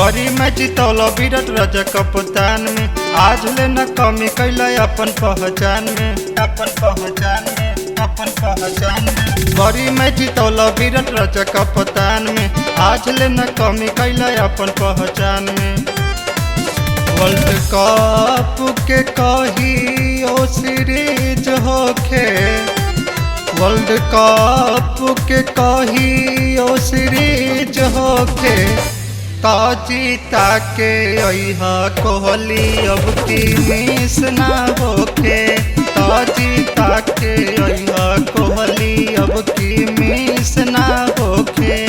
करी में जीतल विराट राजा कप्तान में, आज ले न कमी कैला अपन पहचान में, अपन पहचान में, अपन पहचान में। करी में जीतल विराट राजा कप्तान में, आज ले न कमी कैला अपन पहचान में। वर्ल्ड कप के कही ओ सीरीज होखे, वर्ल्ड कप के कही ओ सीरीज होखे, जीता के अइहा कोहली अब की मिस ना होखे, जीता के अइहा कोहली अब की मिस ना होखे।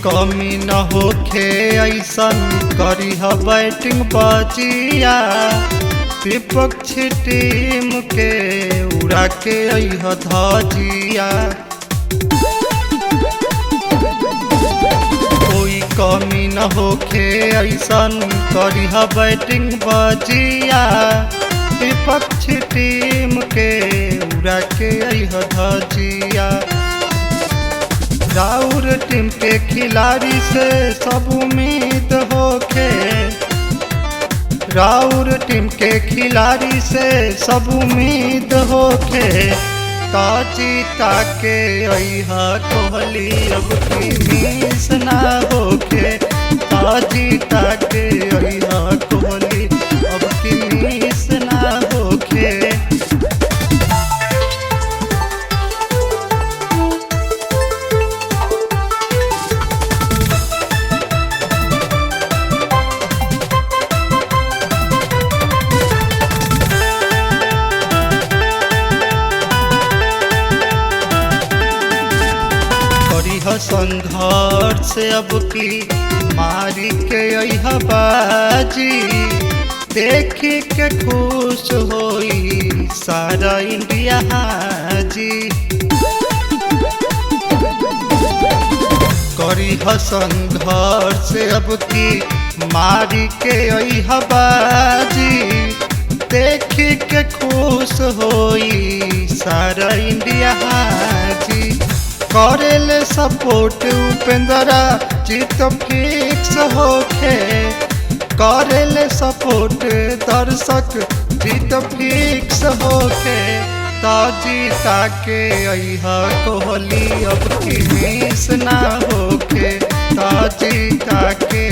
कमी न होखे ऐसन करी बैटिंग बजिया, विपक्षी टीम के उड़ा के अइह धजिया। कोई कमी न होखे ऐसन करी बैटिंग बजिया, विपक्षी टीम के उड़ा के अइह धजिया। राउर टीम के खिलाड़ी से सब उम्मीद होखे, राउर टीम के खिलाड़ी से सब उम्मीद होखे, जीता के अइहा कोहली अब की मिस ना होखे, जीता के अइहा कोहली अब की मिस ना होखे। संघर्ष अब की मारी के अइहा बाजी, देखी के खुश होई सारा इंडिया हाजी। करी संघर्ष अब की मारी के अइहा बाजी, देखी के खुश होई सारा इंडिया हाजी। करेले सपोर्ट उपेंद्रा जीत फिक्स होखे, करेले सपोर्ट दर्शक जीत फिक्स होखे, जीता के अइहा कोहली अब की मिस ना होखे, जीता के